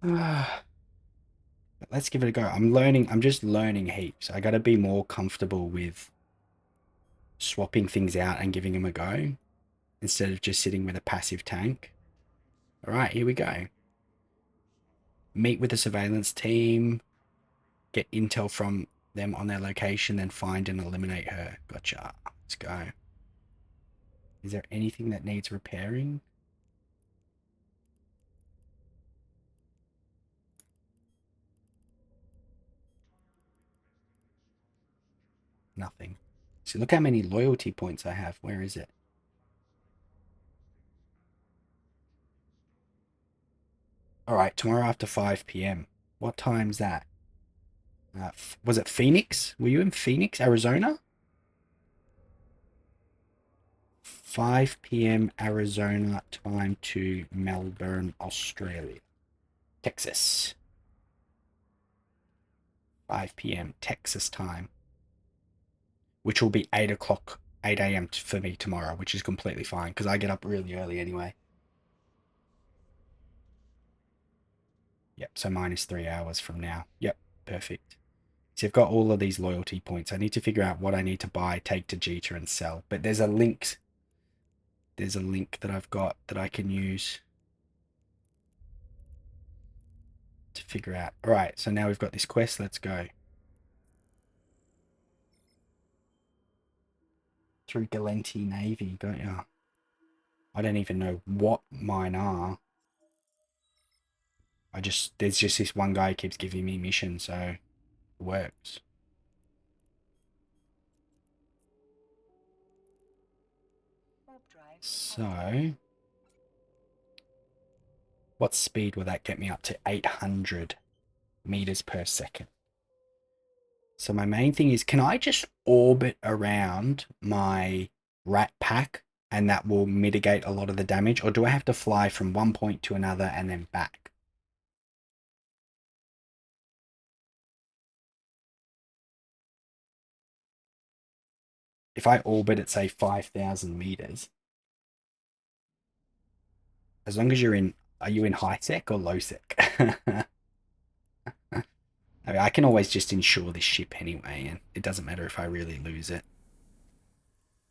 But let's give it a go. I'm just learning heaps. I gotta be more comfortable with swapping things out and giving them a go instead of just sitting with a passive tank. All right, here we go. Meet with the surveillance team, get intel from them on their location, then find and eliminate her. Gotcha. Let's go. Is there anything that needs repairing? Nothing. So look how many loyalty points I have. Where is it? All right, tomorrow after 5 p.m. What time's that? Was it Phoenix? Were you in Phoenix, Arizona? 5 p.m. Arizona time to Melbourne, Australia. Texas. 5 p.m. Texas time. Which will be 8 o'clock, 8 a.m. for me tomorrow, which is completely fine because I get up really early anyway. Yep, so minus 3 hours from now. Yep, perfect. So I've got all of these loyalty points. I need to figure out what I need to buy, take to Jita and sell. But there's a link. There's a link that I've got that I can use to figure out. All right, so now we've got this quest. Let's go. Through Galenti Navy, don't ya? I don't even know what mine are. There's just this one guy who keeps giving me missions, so it works. So, what speed will that get me up to? 800 meters per second. So my main thing is, can I just orbit around my rat pack and that will mitigate a lot of the damage? Or do I have to fly from one point to another and then back? If I orbit at, say, 5,000 meters, as long as are you in high sec or low sec? I mean, I can always just insure this ship anyway, and it doesn't matter if I really lose it.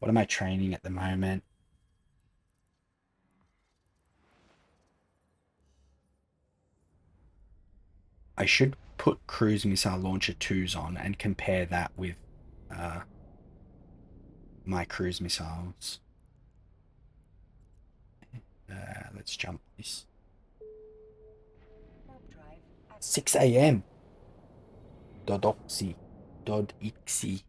What am I training at the moment? I should put cruise missile launcher 2s on and compare that with uh, my cruise missiles. Let's jump this. 6 a.m. Dodoxy. Dodixy.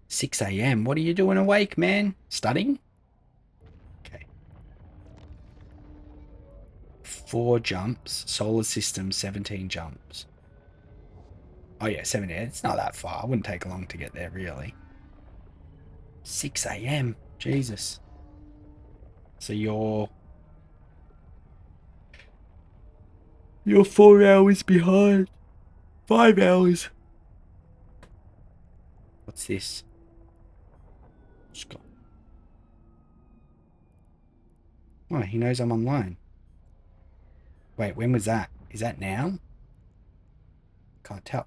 6 a.m. What are you doing awake, man? Studying? Okay. 4 jumps. Solar system, 17 jumps. Oh yeah, 17. It's not that far. It wouldn't take long to get there, really. 6 a.m. Jesus. So you're 4 hours behind. 5 hours. What's this? Scott. Oh, he knows I'm online. Wait, when was that? Is that now? Can't tell.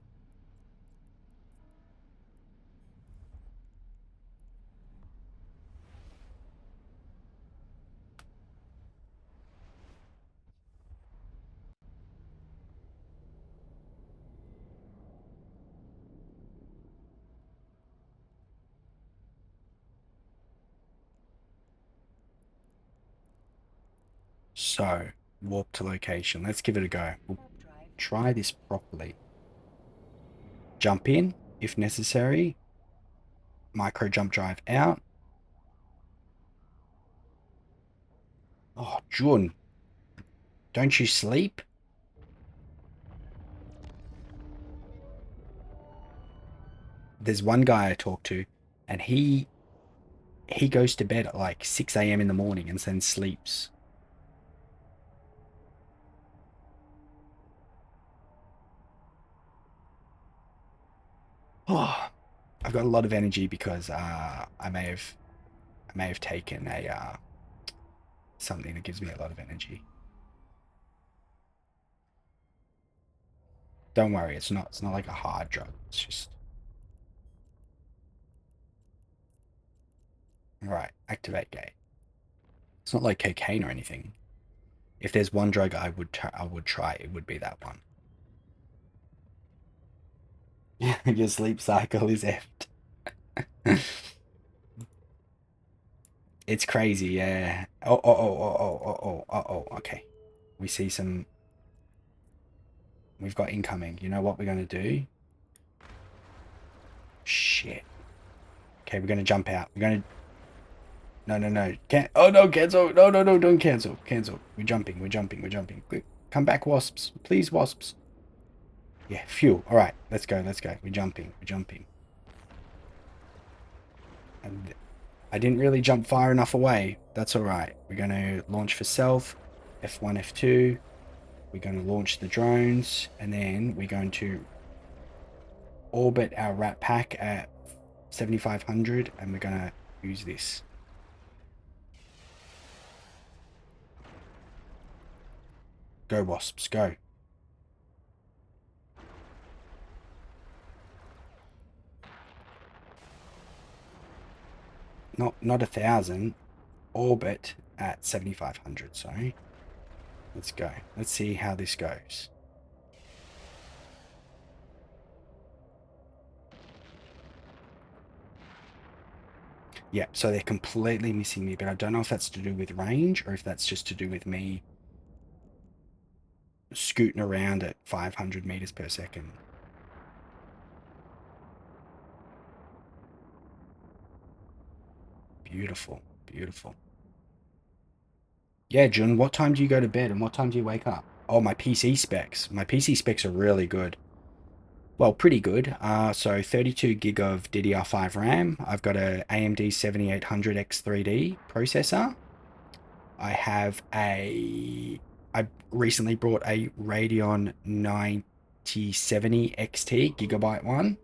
So, warp to location. Let's give it a go. We'll try this properly. Jump in, if necessary. Micro jump drive out. Oh, Jun. Don't you sleep? There's one guy I talk to, and he goes to bed at like 6 a.m. in the morning and then sleeps. Oh, I've got a lot of energy because I may have taken a something that gives me a lot of energy. Don't worry, it's not like a hard drug. It's just right. Activate gate. It's not like cocaine or anything. If there's one drug I would try, it would be that one. Your sleep cycle is effed. It's crazy, yeah. Okay. We see some. We've got incoming. You know what we're gonna do? Shit. Okay, we're gonna jump out. We're gonna. No, no, no. Can't. Oh no, cancel. No, no, no. Don't cancel. Cancel. We're jumping. We're jumping. We're jumping. Quick, come back, wasps. Please, wasps. Yeah, fuel. All right, let's go. Let's go. We're jumping. We're jumping. And I didn't really jump far enough away. That's all right. We're gonna launch for stealth. F1, F2. We're going to launch the drones, and then we're going to orbit our rat pack at 7,500, and we're going to use this. Go, wasps, go. Not 1,000. Orbit at 7,500, sorry. Let's go. Let's see how this goes. Yeah, so they're completely missing me, but I don't know if that's to do with range or if that's just to do with me scooting around at 500 meters per second. Beautiful, beautiful. Yeah, Jun, what time do you go to bed and what time do you wake up? Oh, my PC specs. My PC specs are really good. Well, pretty good. So 32 gig of DDR5 RAM. I've got a AMD 7800X3D processor. I have I recently bought a Radeon 9070 XT gigabyte one,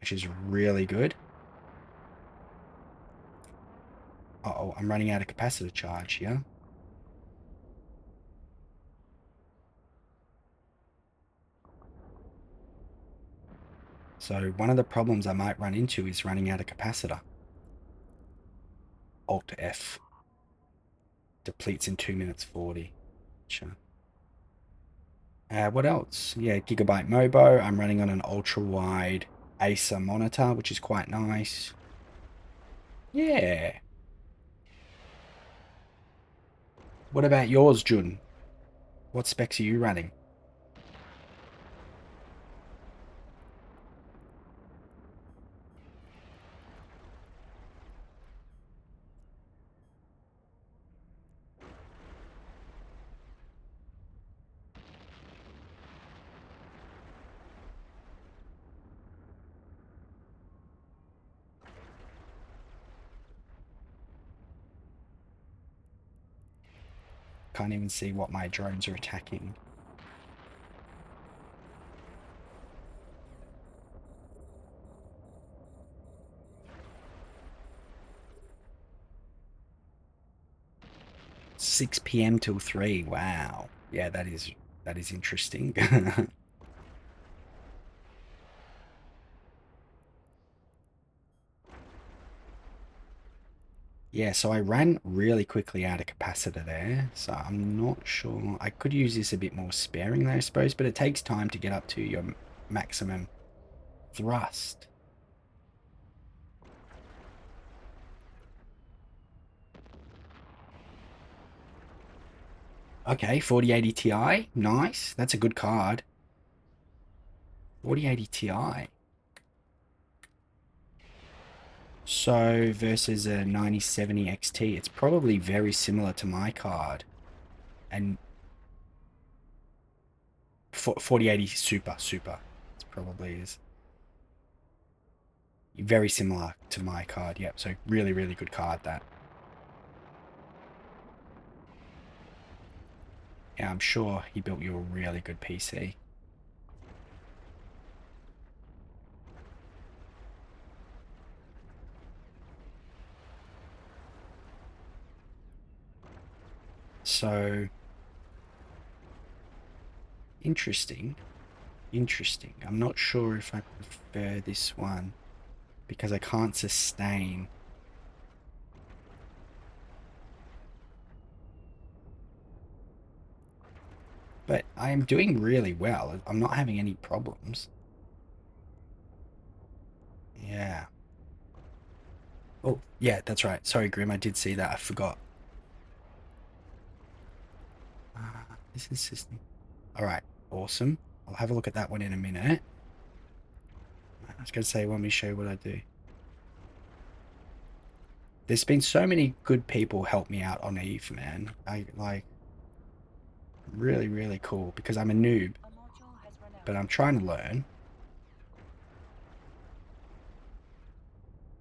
which is really good. Uh-oh, I'm running out of capacitor charge here. So one of the problems I might run into is running out of capacitor. Alt F. Depletes in 2 minutes 40. Sure. What else? Yeah, Gigabyte Mobo. I'm running on an ultra-wide Acer monitor, which is quite nice. Yeah. What about yours, Jun? What specs are you running? Can't even see what my drones are attacking. Six PM till 3. Wow. Yeah, that is interesting. Yeah, so I ran really quickly out of capacitor there, so I'm not sure. I could use this a bit more sparingly, I suppose, but it takes time to get up to your maximum thrust. Okay, 4080 Ti. Nice. That's a good card. 4080 Ti. So versus a 9070 XT, it's probably very similar to my card. And 4080 Super. It probably is. Very similar to my card. Yep, so really, really good card that. Yeah, I'm sure he built you a really good PC. So, interesting. Interesting. I'm not sure if I prefer this one because I can't sustain. But I am doing really well. I'm not having any problems. Yeah. Oh, yeah, that's right. Sorry, Grim, I did see that. I forgot. This is system. All right, awesome. I'll have a look at that one in a minute. I was going to say, let me show you what I do. There's been so many good people help me out on Eve, man. I like really, really cool because I'm a noob, but I'm trying to learn.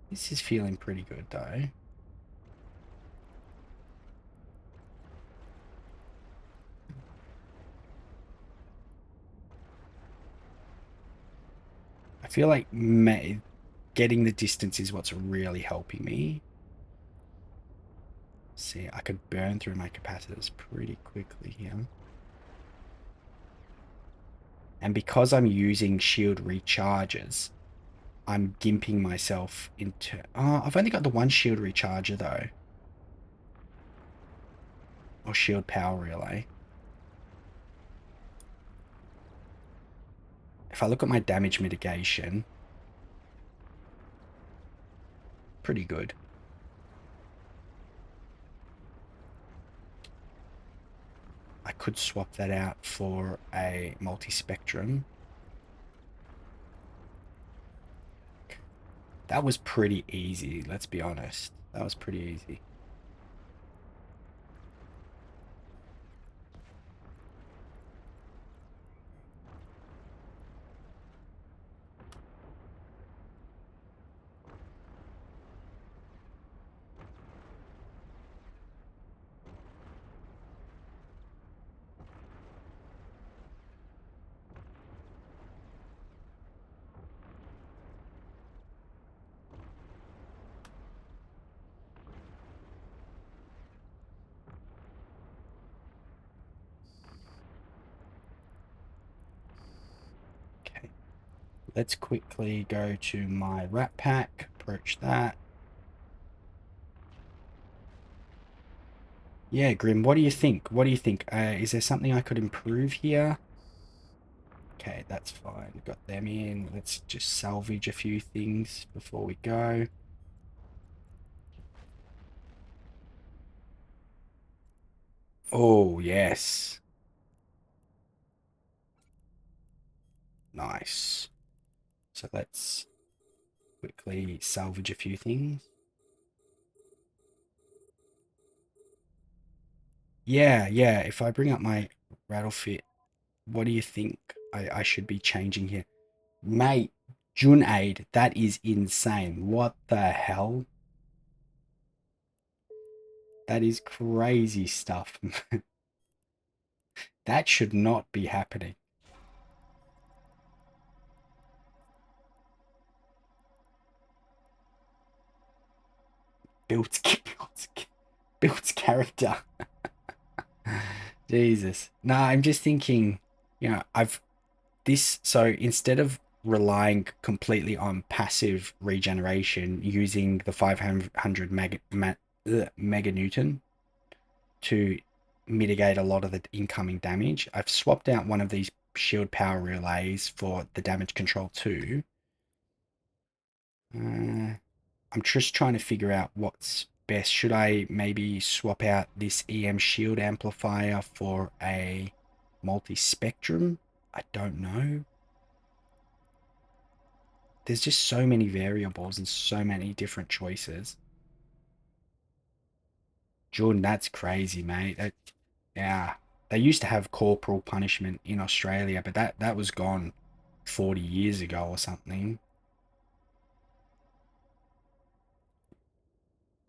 This is feeling pretty good though. I feel like getting the distance is what's really helping me. See, I could burn through my capacitors pretty quickly here. And because I'm using shield recharges, I'm gimping myself into... Oh, I've only got the one shield recharger though. Or shield power relay. If I look at my damage mitigation, pretty good. I could swap that out for a multi-spectrum. That was pretty easy, let's be honest. That was pretty easy. Okay. Let's quickly go to my rat pack, approach that. Yeah, Grim, what do you think? What do you think? Is there something I could improve here? Okay, that's fine. Got them in. Let's just salvage a few things before we go. Oh, yes. Nice. So let's quickly salvage a few things. Yeah, yeah. If I bring up my rattle fit, what do you think I should be changing here? Mate, Junaid, that is insane. What the hell? That is crazy stuff. That should not be happening. Builds, builds, builds character. Jesus. Nah, I'm just thinking, so instead of relying completely on passive regeneration using the 500 meganewton to mitigate a lot of the incoming damage, I've swapped out one of these shield power relays for the damage control too. I'm just trying to figure out what's best. Should I maybe swap out this EM shield amplifier for a multi-spectrum? I don't know. There's just so many variables and so many different choices. Jordan, that's crazy, mate. Yeah, they used to have corporal punishment in Australia, but that was gone 40 years ago or something.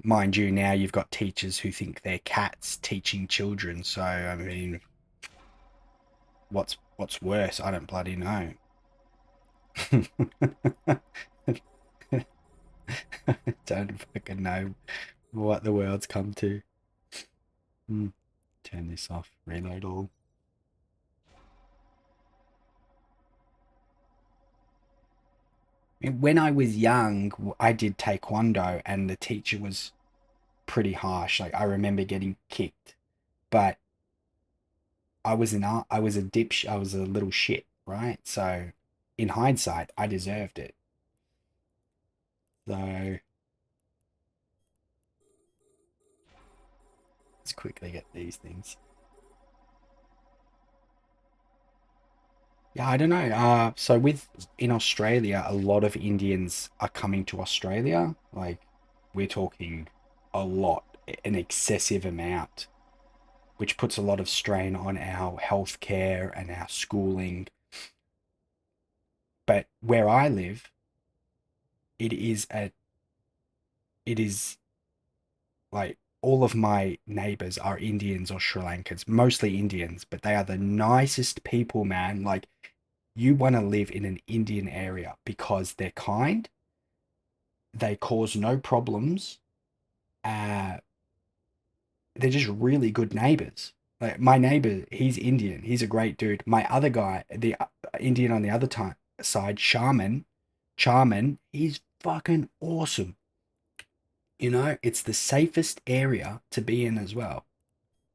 Mind you, now you've got teachers who think they're cats teaching children. So I mean, what's worse? I don't bloody know. Don't fucking know what the world's come to. Hmm. Turn this off. Reload all. When I was young, I did taekwondo, and the teacher was pretty harsh. Like I remember getting kicked, but I was a I was a little shit, right? So in hindsight, I deserved it. So let's quickly get these things. Yeah, I don't know. So with in Australia, a lot of Indians are coming to Australia. Like we're talking a lot, an excessive amount, which puts a lot of strain on our healthcare and our schooling. But where I live, it is a it is like all of my neighbors are Indians or Sri Lankans, mostly Indians, but they are the nicest people, man. Like you want to live in an Indian area because they're kind, they cause no problems, uh, they're just really good neighbors. Like my neighbor, he's Indian, he's a great dude. My other guy, the Indian on the other side, Charman, he's fucking awesome. You know, it's the safest area to be in as well.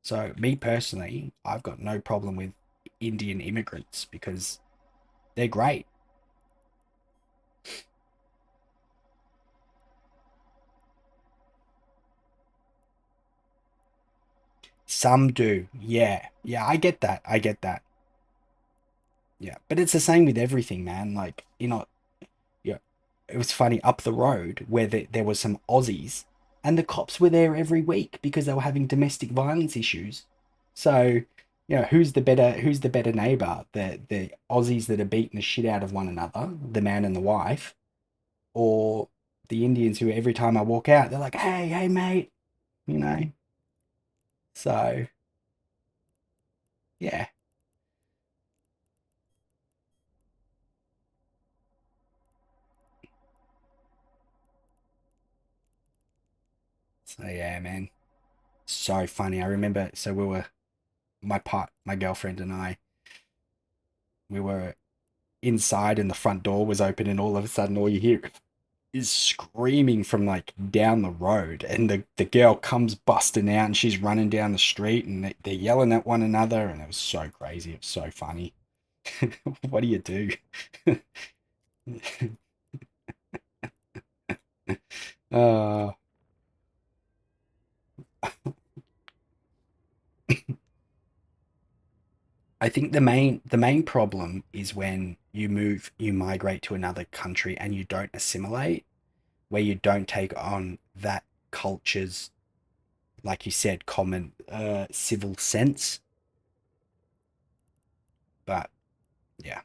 So, me personally, I've got no problem with Indian immigrants because they're great. Some do. Yeah. Yeah, I get that. I get that. Yeah. But it's the same with everything, man. Like, yeah, it was funny up the road where there was some Aussies and the cops were there every week because they were having domestic violence issues. So, who's the better neighbor? The Aussies that are beating the shit out of one another, the man and the wife, or the Indians who every time I walk out, they're like, "Hey, hey, mate," you know. So yeah, so yeah, man, so funny. I remember. So we were my girlfriend and I, we were inside, and the front door was open, and all of a sudden, all you hear is screaming from like down the road, and the girl comes busting out, and she's running down the street, and they're yelling at one another, and it was so crazy. It was so funny. What do you do? uh I think the main problem is when you migrate to another country and you don't assimilate, where you don't take on that culture's, like you said, common civil sense. But yeah,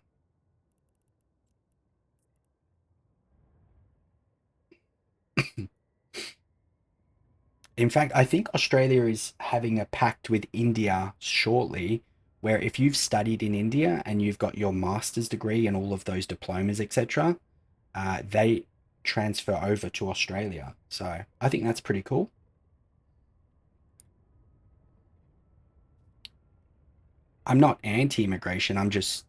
in fact, I think Australia is having a pact with India shortly, where if you've studied in India and you've got your master's degree and all of those diplomas, etc., they transfer over to Australia. So I think that's pretty cool. I'm not anti-immigration. I'm just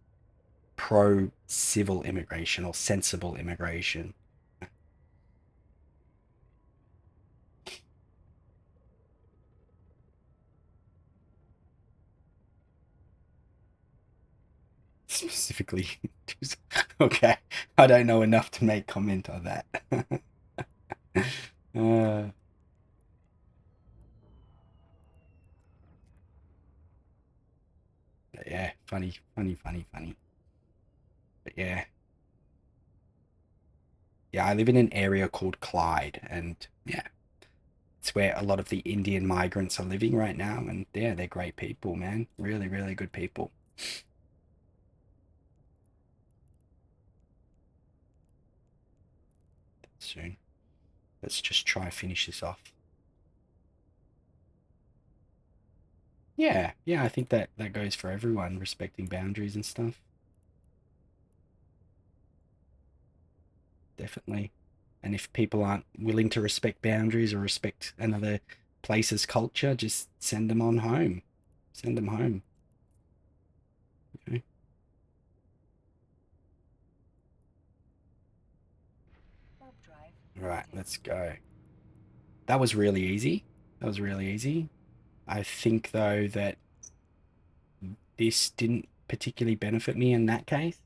pro civil immigration or sensible immigration. Specifically, okay, I don't know enough to make comment on that. uh, yeah, funny, funny, funny, funny. But yeah, yeah, I live in an area called Clyde, and yeah, it's where a lot of the Indian migrants are living right now, and yeah, they're great people, man. Really, really good people. Soon, let's just try finish this off. Yeah, yeah, I think that that goes for everyone, respecting boundaries and stuff. Definitely. And if people aren't willing to respect boundaries or respect another place's culture, just send them on home. Send them home. Okay. All right, let's go. That was really easy. That was really easy. I think though that this didn't particularly benefit me in that case.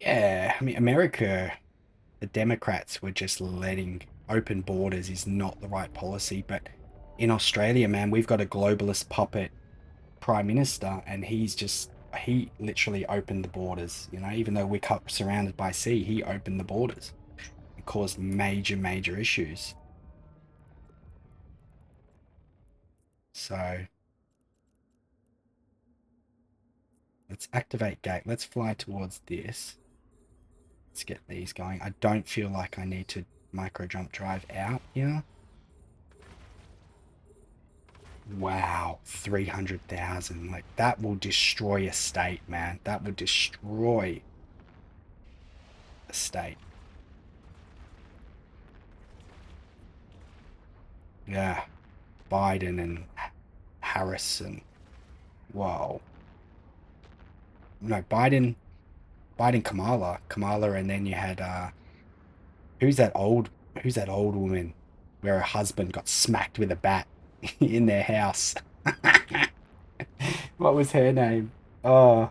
Yeah, I mean, America, the Democrats were just letting open borders is not the right policy. But in Australia, man, we've got a globalist puppet prime minister, and he literally opened the borders. You know, even though we're surrounded by sea, he opened the borders. It caused major issues. So let's activate gate. Let's fly towards this. Let's get these going. I don't feel like I need to micro jump drive out here. Wow, 300,000. Like, that will destroy a state, man. That will destroy a state. Yeah, Biden and Harris and whoa. No, Biden, Kamala, and then you had who's that old woman where her husband got smacked with a bat in their house? What was her name? Oh,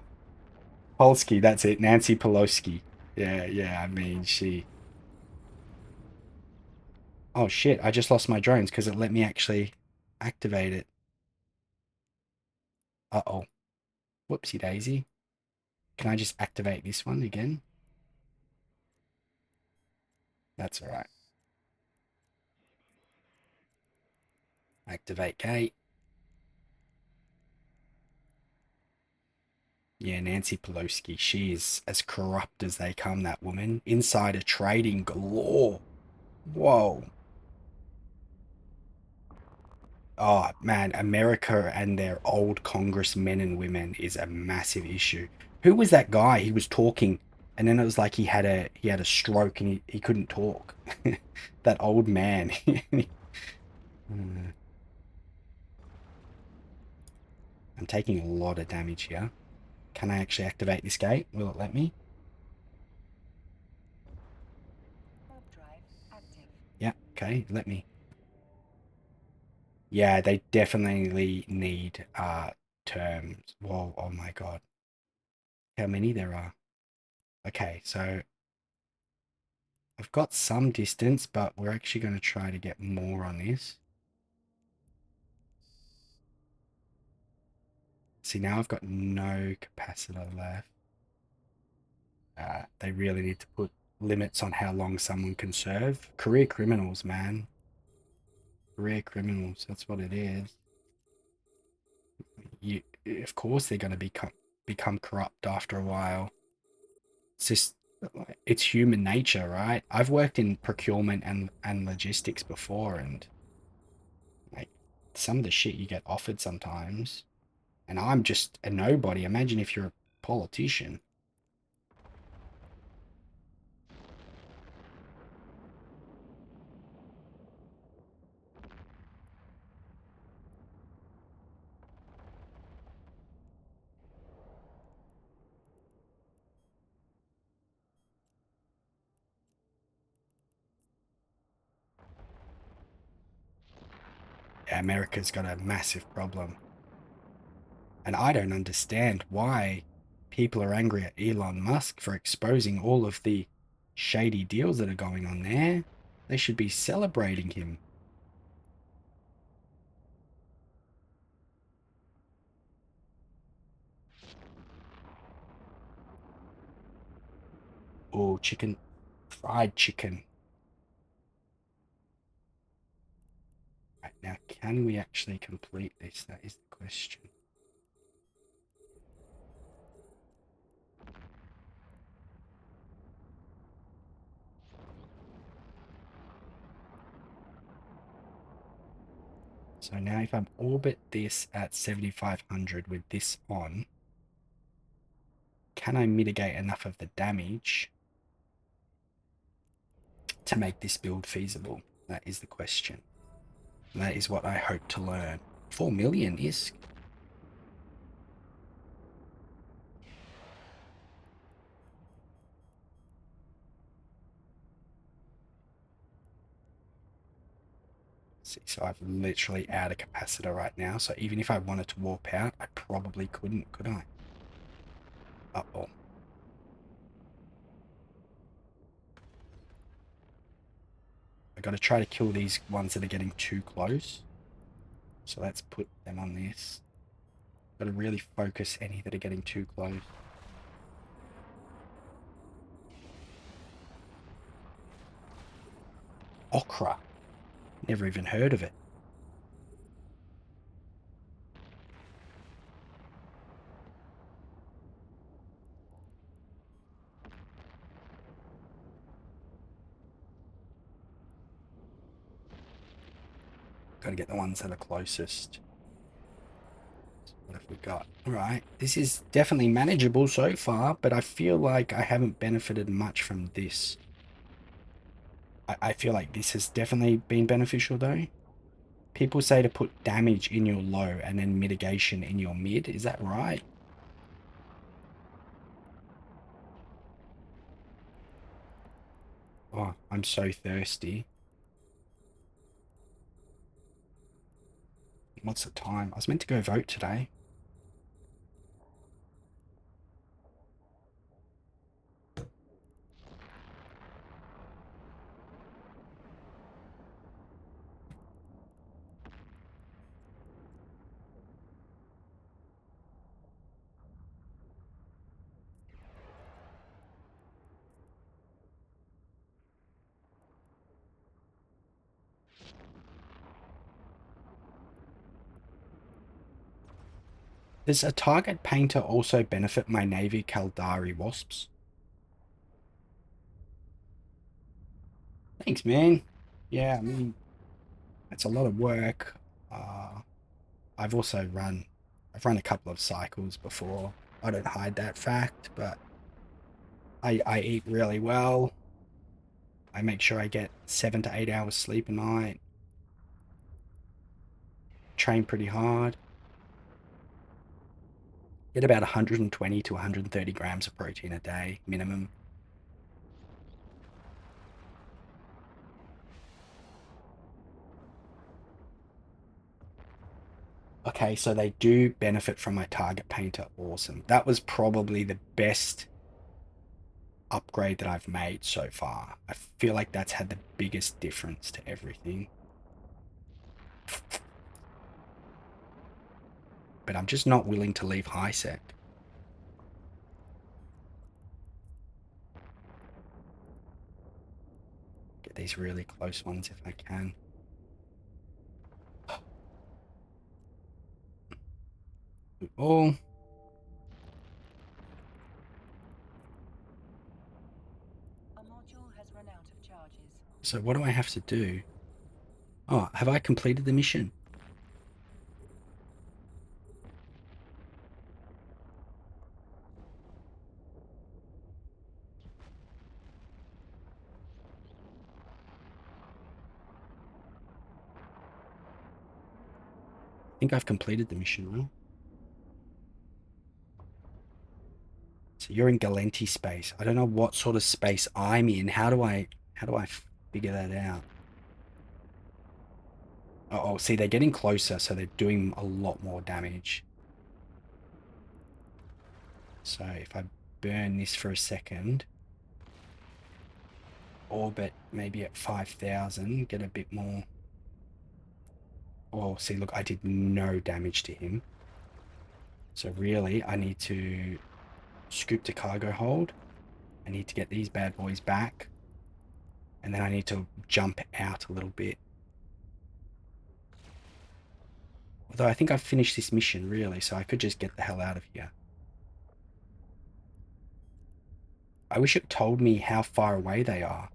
Polsky, that's it. Nancy Pelosi. Yeah, I mean, she... Oh shit, I just lost my drones because it let me actually activate it. Uh-oh. Whoopsie daisy. Can I just activate this one again? That's alright. Activate gate. Yeah, Nancy Pelosi. She is as corrupt as they come, that woman. Insider trading galore. Whoa. Oh, man, America and their old congressmen and women is a massive issue. Who was that guy? He was talking, and then it was like he had a stroke and he couldn't talk. That old man. I'm taking a lot of damage here. Can I actually activate this gate? Will it let me? Yeah, okay, let me. Yeah, they definitely need terms. Whoa, oh my god. How many there are? Okay, so I've got some distance, but we're actually going to try to get more on this. See, now I've got no capacitor left. They really need to put limits on how long someone can serve. Career criminals, man. Career criminals, that's what it is. Of course they're going to become corrupt after a while. It's just, it's human nature, right? I've worked in procurement and logistics before, and like some of the shit you get offered sometimes, and I'm just a nobody. Imagine if you're a politician. Yeah, America's got a massive problem, and I don't understand why people are angry at Elon Musk for exposing all of the shady deals that are going on there. They should be celebrating him. Oh, chicken, fried chicken. Right, now, can we actually complete this? That is the question. So now if I orbit this at 7,500 with this on, can I mitigate enough of the damage to make this build feasible? That is the question. And that is what I hope to learn. 4 million is... See, so I've literally out of capacitor right now. So even if I wanted to warp out, I probably couldn't, could I? Uh-oh. I got to try to kill these ones that are getting too close. So let's put them on this. Got to really focus any that are getting too close. Okra. Never even heard of it. Got to get the ones that are closest. What have we got? All right. This is definitely manageable so far, but I feel like I haven't benefited much from this. I feel like this has definitely been beneficial though. People say to put damage in your low and then mitigation in your mid. Is that right? Oh, I'm so thirsty. What's the time? I was meant to go vote today. Does a target painter also benefit my Navy Caldari Wasps? Thanks, man. Yeah, I mean, it's a lot of work. I've also I've run a couple of cycles before. I don't hide that fact, but I eat really well. I make sure I get 7 to 8 hours sleep a night. Train pretty hard. Get about 120 to 130 grams of protein a day, minimum. Okay, so they do benefit from my target painter. Awesome. That was probably the best upgrade that I've made so far. I feel like that's had the biggest difference to everything. But I'm just not willing to leave high sec. Get these really close ones if I can. Oh. So what do I have to do? Oh, have I completed the mission? I think I've completed the mission, right? So you're in Galenti space. I don't know what sort of space I'm in. How do I figure that out? Oh, see, they're getting closer, so they're doing a lot more damage. So if I burn this for a second, orbit maybe at 5,000, get a bit more. Oh, see, look, I did no damage to him. So really, I need to scoop to cargo hold. I need to get these bad boys back. And then I need to jump out a little bit. Although I think I've finished this mission, really, so I could just get the hell out of here. I wish it told me how far away they are.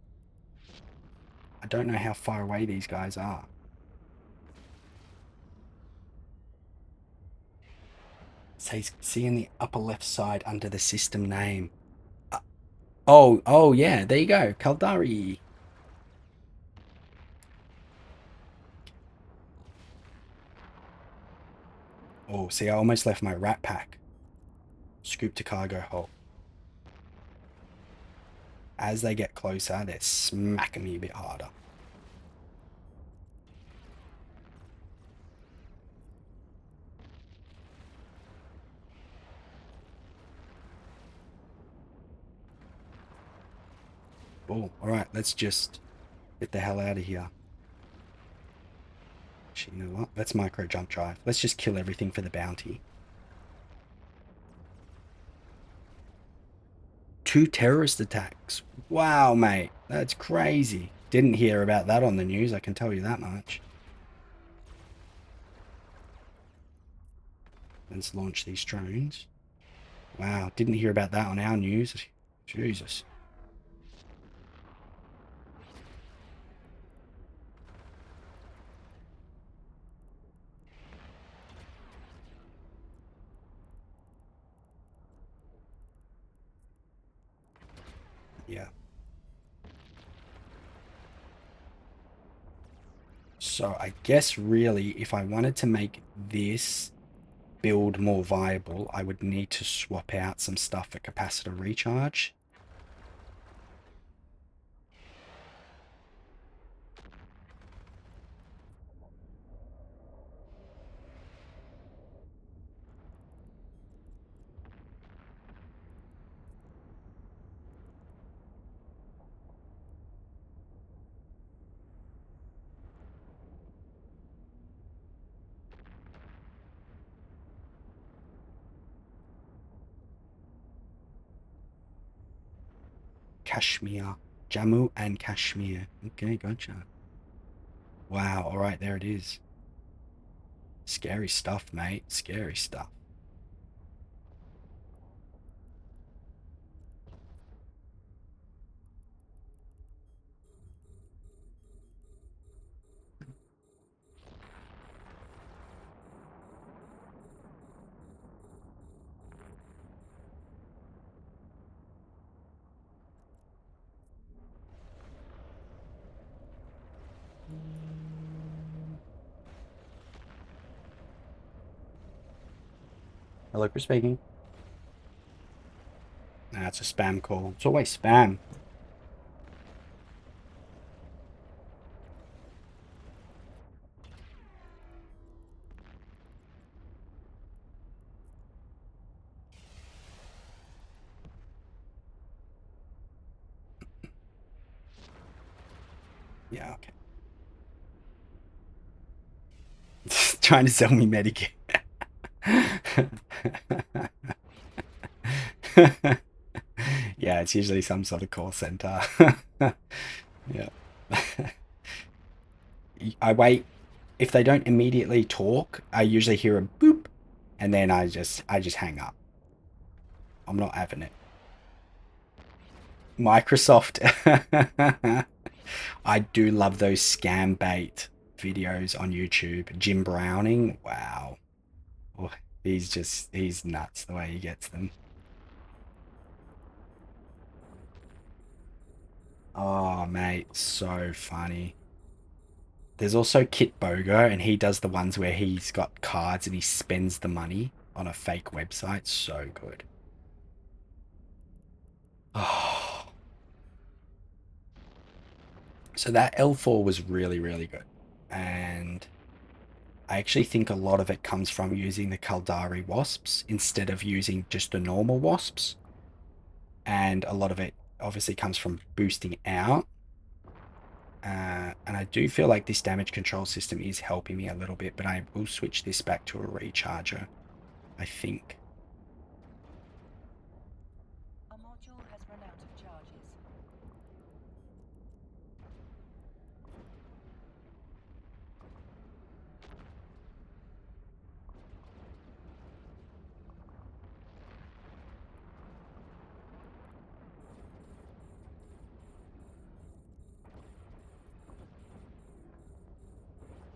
I don't know how far away these guys are. Says, see in the upper left side under the system name. Oh, yeah, there you go. Caldari. Oh, see, I almost left my rat pack. Scoop to cargo hold. As they get closer, they're smacking me a bit harder. Oh, alright, let's just get the hell out of here. Actually, you know what? Let's micro jump drive. Let's just kill everything for the bounty. 2 terrorist attacks. Wow, mate. That's crazy. Didn't hear about that on the news, I can tell you that much. Let's launch these drones. Wow, didn't hear about that on our news. Jesus. Yeah. So I guess really if I wanted to make this build more viable, I would need to swap out some stuff for capacitor recharge. Kashmir. Jammu and Kashmir. Okay, gotcha. Wow, alright, there it is. Scary stuff, mate. Scary stuff. Hello, Chris speaking. Nah, it's a spam call. It's always spam. Yeah, okay. Trying to sell me Medicare. Yeah, it's usually some sort of call center. Yeah. I wait. If they don't immediately talk, I usually hear a boop, and then I just hang up. I'm not having it. Microsoft. I do love those scam bait videos on YouTube. Jim Browning, wow. Oh, he's nuts the way he gets them. Oh, mate, so funny. There's also Kit Bogo, and he does the ones where he's got cards and he spends the money on a fake website. So good. Oh. So that L4 was really, really good. And I actually think a lot of it comes from using the Kaldari wasps instead of using just the normal wasps. And a lot of it obviously comes from boosting out. And I do feel like this damage control system is helping me a little bit, but I will switch this back to a recharger, I think. A module has run out of charges.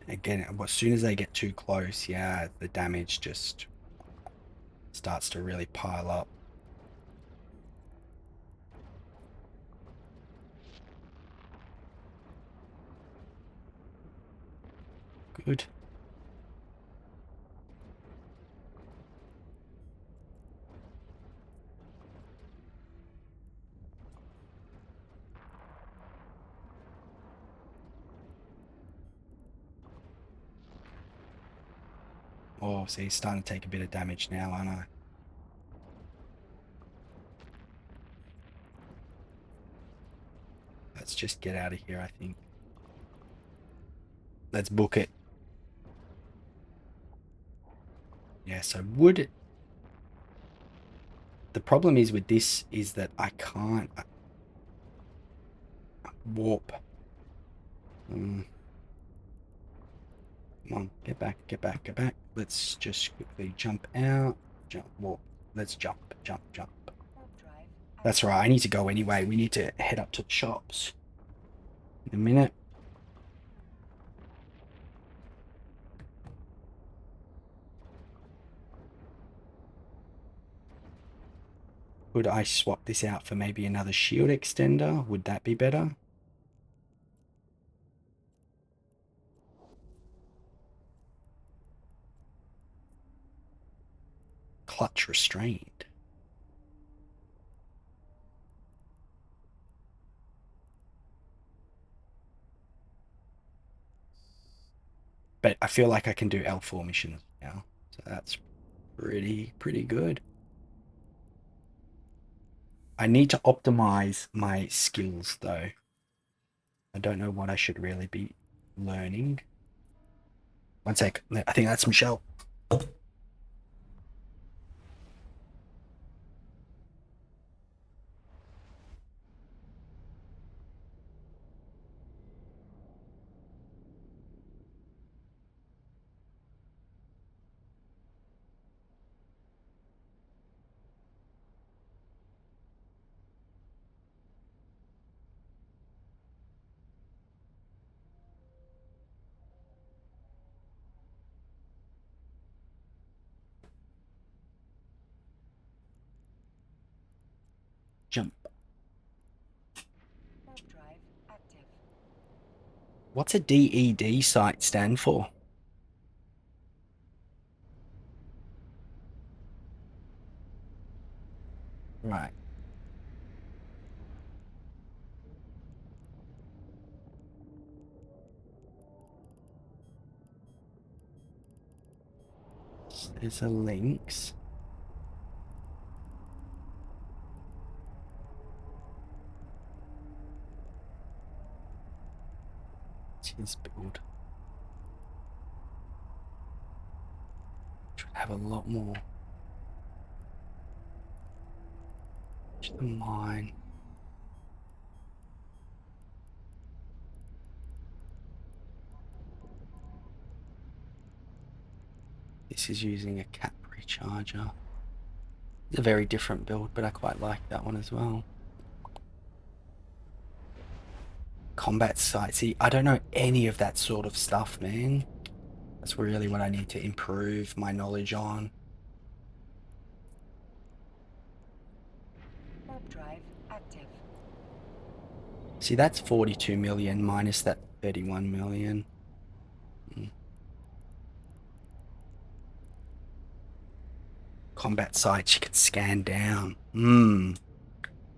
Again, as soon as they get too close, yeah, the damage just starts to really pile up. Good. Oh, see, he's starting to take a bit of damage now, aren't I? Let's just get out of here, I think. Let's book it. Yeah, so wood... The problem is with this is that I can't warp. Come on, get back, get back, get back. Let's just quickly jump out. Jump, warp. Let's jump, jump, jump. That's right, I need to go anyway. We need to head up to the shops in a minute. Could I swap this out for maybe another shield extender? Would that be better? Clutch restrained. But I feel like I can do L4 missions now. So that's pretty good. I need to optimize my skills though. I don't know what I should really be learning. One sec. I think that's Michelle. Jump. What's a DED site stand for? Right. There's a links. It's his build. Should have a lot more. To the mine. This is using a cap recharger. It's a very different build, but I quite like that one as well. Combat site. See, I don't know any of that sort of stuff, man. That's really what I need to improve my knowledge on. Warp drive active. See, that's 42 million minus that 31 million. Combat sites you can scan down.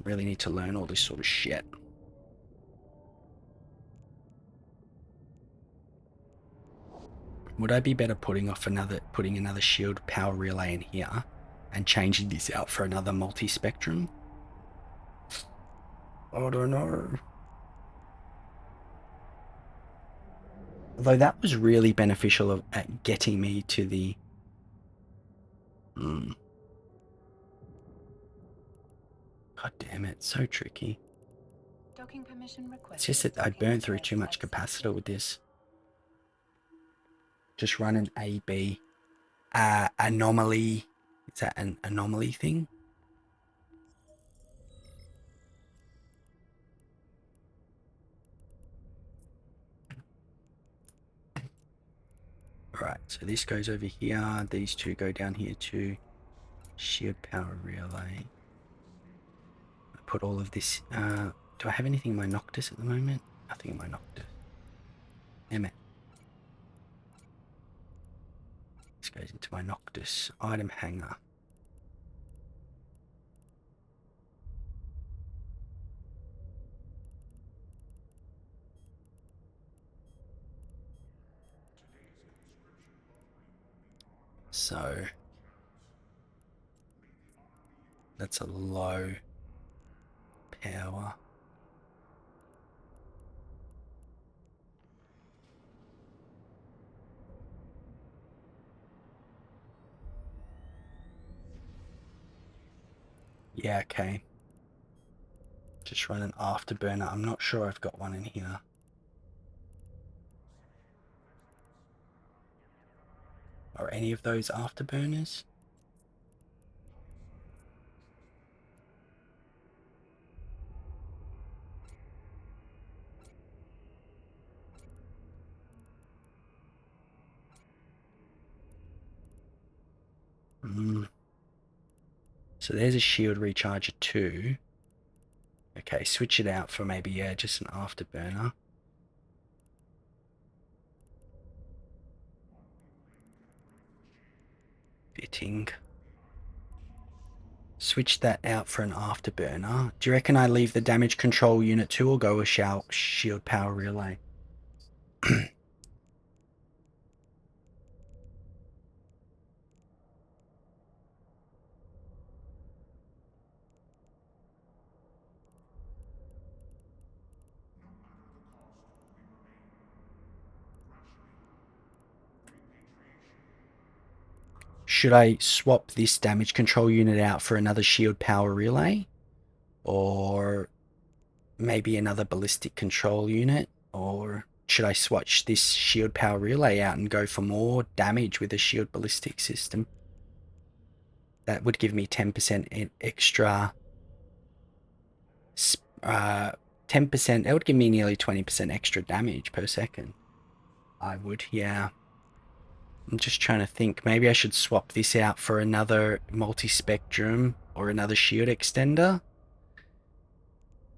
Really need to learn all this sort of shit. Would I be better putting another shield power relay in here and changing this out for another multi-spectrum? I don't know. Although that was really beneficial at getting me to the... God damn it, so tricky. Docking permission requested. It's just that I burned through too much capacitor with this. Just run an AB. Anomaly. Is that an anomaly thing? Alright, so this goes over here. These two go down here too. Shield power relay. I put all of this. Do I have anything in my Noctis at the moment? Nothing in my Noctis. Damn it. This goes into my Noctis item hanger. So that's a low power. Yeah, okay. Just run an afterburner. I'm not sure I've got one in here. Are any of those afterburners? So there's a shield recharger 2. Okay, switch it out for maybe, yeah, just an afterburner. Fitting. Switch that out for an afterburner. Do you reckon I leave the damage control unit 2 or go a shield power relay? Should I swap this damage control unit out for another shield power relay? Or maybe another ballistic control unit? Or should I switch this shield power relay out and go for more damage with a shield ballistic system? That would give me 10% extra. 10%, that would give me nearly 20% extra damage per second. I would, yeah. I'm just trying to think. Maybe I should swap this out for another multi-spectrum or another shield extender.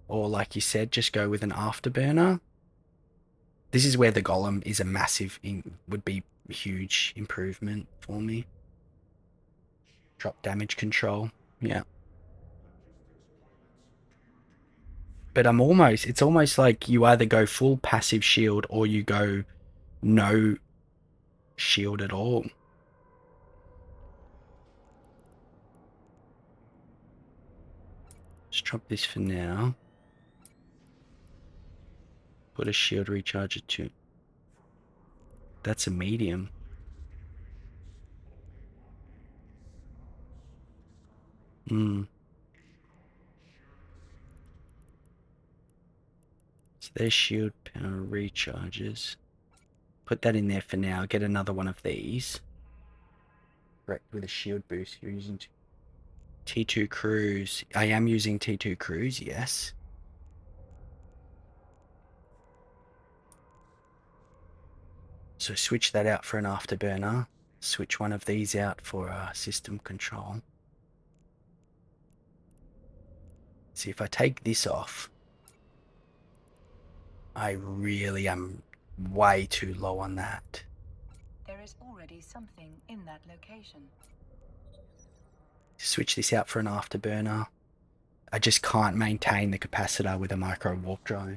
Or like you said, just go with an afterburner. This is where the golem is a massive, would be a huge improvement for me. Drop damage control, yeah. But it's almost like you either go full passive shield or you go no shield at all. Just drop this for now. Put a shield recharger too. That's a medium. So there's shield power recharges. Put that in there for now. Get another one of these. Correct, with a shield boost. You're using T2 Cruise. I am using T2 Cruise, yes. So switch that out for an afterburner. Switch one of these out for system control. See, if I take this off, I really am way too low on that. There is already something in that location. Switch this out for an afterburner. I just can't maintain the capacitor with a micro warp drive.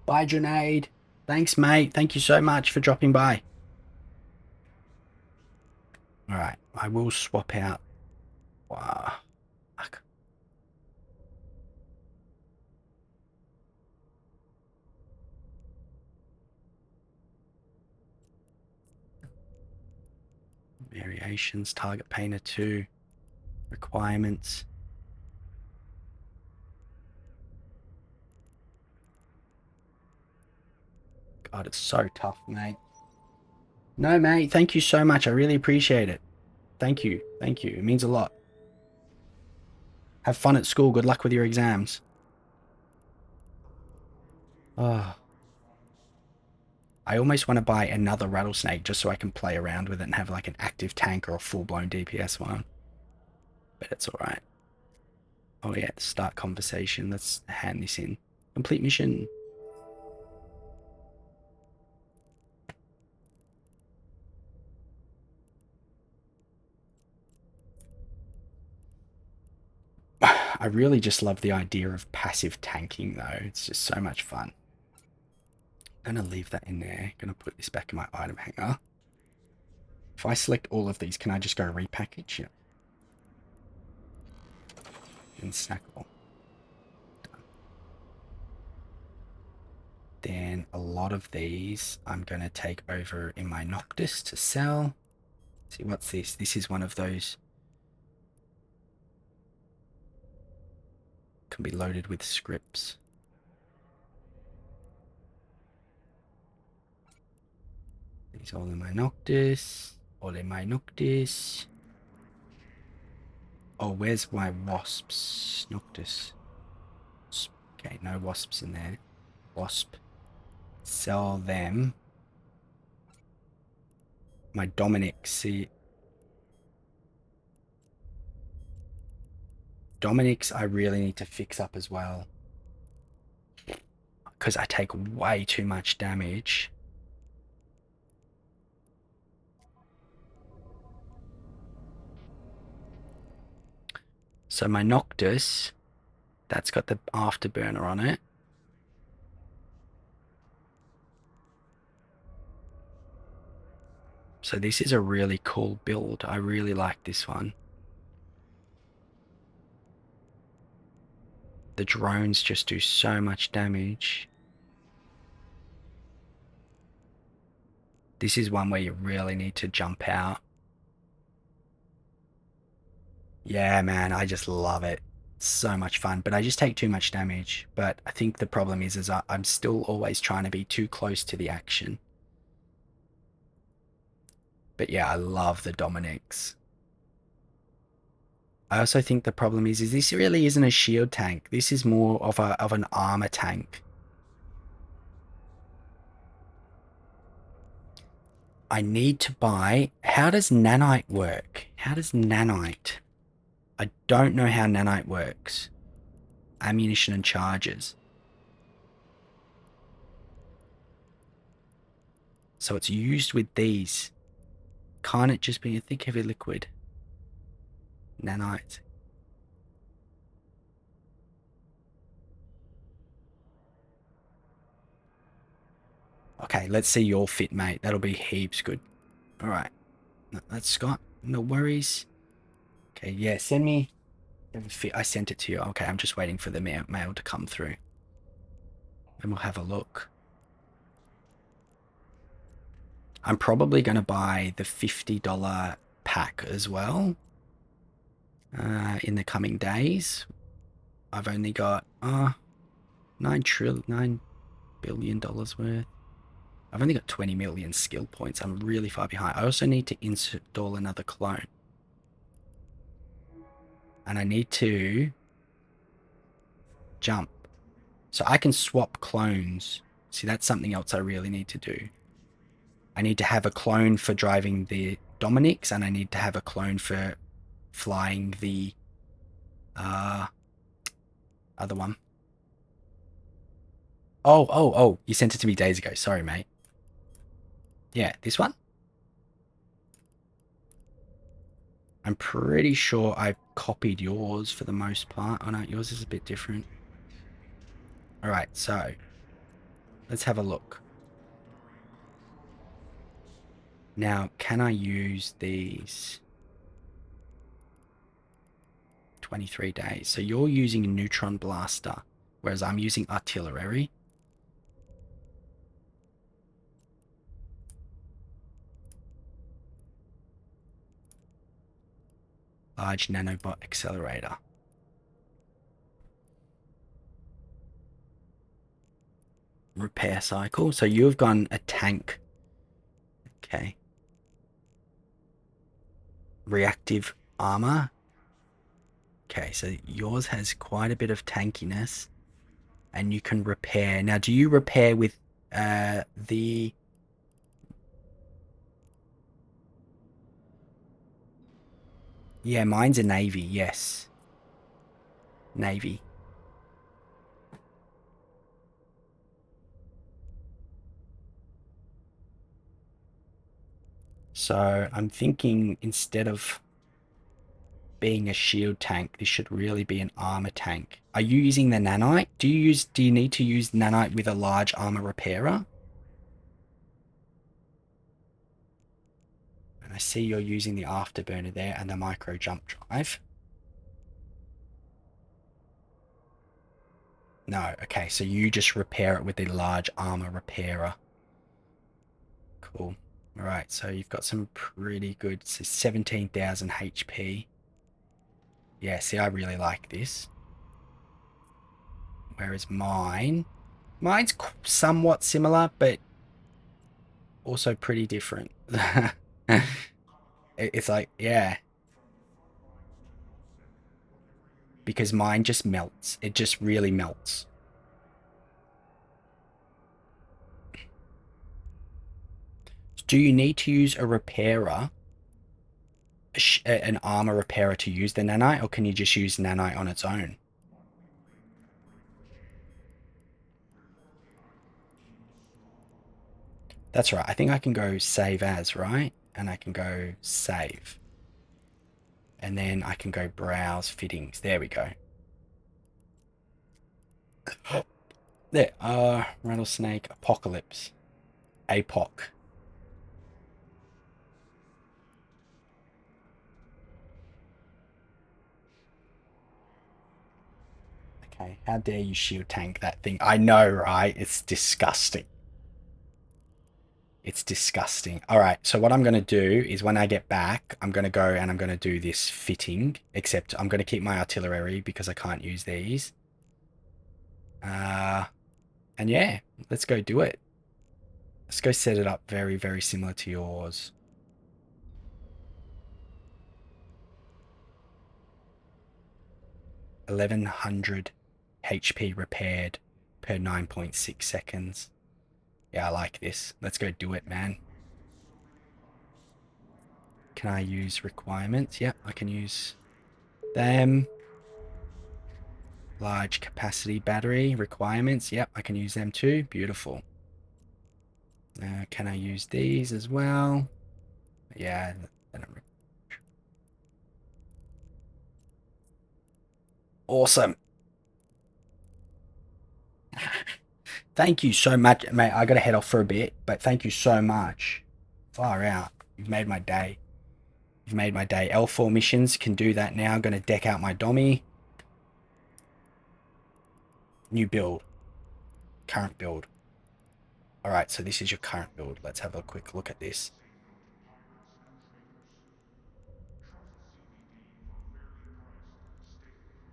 Bye, Junaid. Thanks, mate. Thank you so much for dropping by. All right, I will swap out. Wow. Fuck. Variations, target painter 2, requirements. God, it's so tough, mate. No, mate, thank you so much. I really appreciate it. Thank you. Thank you. It means a lot. Have fun at school. Good luck with your exams. Oh. I almost want to buy another Rattlesnake just so I can play around with it and have like an active tank or a full-blown DPS one. But it's alright. Oh yeah, start conversation. Let's hand this in. Complete mission. I really just love the idea of passive tanking though. It's just so much fun. I'm gonna leave that in there. Gonna put this back in my item hanger. If I select all of these, can I just go repackage? Yeah. And snackable. Done. Then a lot of these I'm gonna take over in my Noctis to sell. See, what's this? This is one of those. Can be loaded with scripts. These all in my Noctis. All in my Noctis. Oh, where's my wasps? Noctis. Okay, no wasps in there. Wasp. Sell them. My Dominix. See. Dominix I really need to fix up as well. Because I take way too much damage. So my Noctis, that's got the afterburner on it. So this is a really cool build. I really like this one. The drones just do so much damage. This is one where you really need to jump out. Yeah, man, I just love it. So much fun, but I just take too much damage. But I think the problem is I'm still always trying to be too close to the action. But yeah, I love the Dominix. I also think the problem is this really isn't a shield tank. This is more of an armor tank. I need to buy. How does nanite work? How does nanite? I don't know how nanite works. Ammunition and charges. So it's used with these. Can't it just be a thick, heavy liquid? Nanite. Okay, let's see your fit, mate. That'll be heaps good. All right. No, that's Scott. No worries. Okay, yeah, send me. I sent it to you. Okay, I'm just waiting for the mail to come through. And we'll have a look. I'm probably going to buy the $50 pack as well in the coming days. I've only got $9 billion worth. I've only got 20 million skill points. I'm really far behind. I also need to install another clone. And I need to jump. So I can swap clones. See, that's something else I really need to do. I need to have a clone for driving the Dominix, and I need to have a clone for flying the other one. Oh, you sent it to me days ago. Sorry, mate. Yeah, this one? I'm pretty sure I copied yours for the most part. Oh no, yours is a bit different. Alright, so let's have a look. Now, can I use these? 23 days. So you're using a neutron blaster, whereas I'm using artillery. Large nanobot accelerator. Repair cycle. So you've gone a tank. Okay. Reactive armor. Okay, so yours has quite a bit of tankiness. And you can repair. Now, do you repair with the Yeah, mine's a navy, yes. Navy. So I'm thinking instead of being a shield tank, this should really be an armor tank. Are you using the nanite? Do you need to use nanite with a large armor repairer? And I see you're using the afterburner there and the micro jump drive. No, okay, so you just repair it with the large armor repairer. Cool. All right, so you've got some pretty good, so 17,000 HP. Yeah, see, I really like this. Whereas mine's somewhat similar, but also pretty different. It's like, yeah, because mine just melts. It just really melts. Do you need to use a repairer, an armor repairer to use the nanite, or can you just use nanite on its own? That's right. I think I can go save as, right? And I can go save. And then I can go browse fittings. There we go. There. Rattlesnake Apocalypse. APOC. Okay, how dare you shield tank that thing? I know, right? It's disgusting. It's disgusting. All right, so what I'm going to do is when I get back, I'm going to go and I'm going to do this fitting, except I'm going to keep my artillery because I can't use these. And yeah, let's go do it. Let's go set it up very, very similar to yours. 1100 HP repaired per 9.6 seconds. Yeah, I like this. Let's go do it, man. Can I use requirements? Yep, I can use them. Large capacity battery requirements. Yep, I can use them too. Beautiful. Can I use these as well? Yeah. Awesome. Thank you so much, mate. I gotta head off for a bit, but thank you so much. Far out. You've made my day. You've made my day. L4 missions can do that now. I'm gonna deck out my Dommy. New build. Current build. Alright, so this is your current build. Let's have a quick look at this.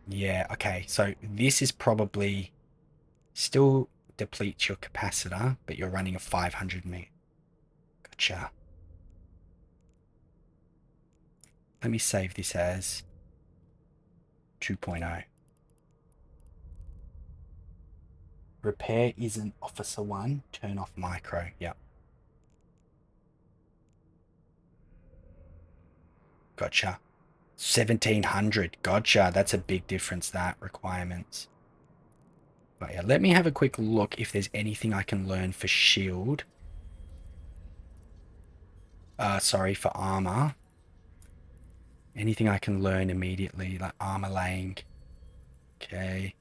Yeah, okay. So this is probably still depletes your capacitor, but you're running a 500 meg. Gotcha. Let me save this as 2.0. Repair isn't officer 1. Turn off micro. Yep. Gotcha. 1700. Gotcha. That's a big difference, that requirements. But yeah, let me have a quick look if there's anything I can learn for shield. Sorry, for armor. Anything I can learn immediately, like armor laying. Okay.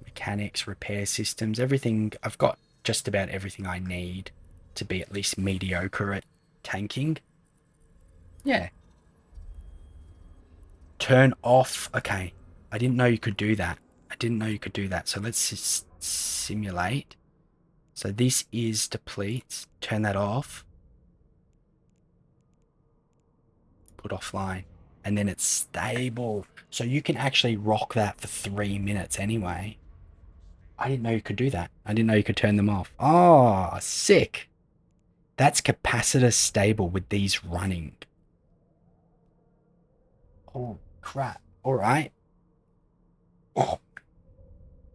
Mechanics, repair systems, everything. I've got just about everything I need to be at least mediocre at tanking. Yeah. Turn off. Okay. I didn't know you could do that. I didn't know you could do that. So let's just simulate. So this is depletes. Turn that off. Put offline. And then it's stable. So you can actually rock that for 3 minutes anyway. I didn't know you could do that. I didn't know you could turn them off. Oh, sick. That's capacitor stable with these running. Oh, crap. All right. Oh,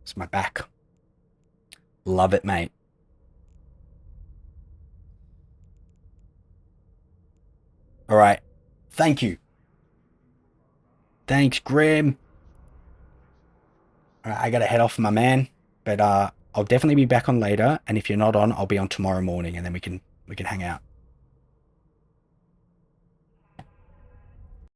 it's my back. Love it, mate. All right. Thank you. Thanks, Grim. All right, I gotta head off, my man. But I'll definitely be back on later. And if you're not on, I'll be on tomorrow morning, and then we can hang out.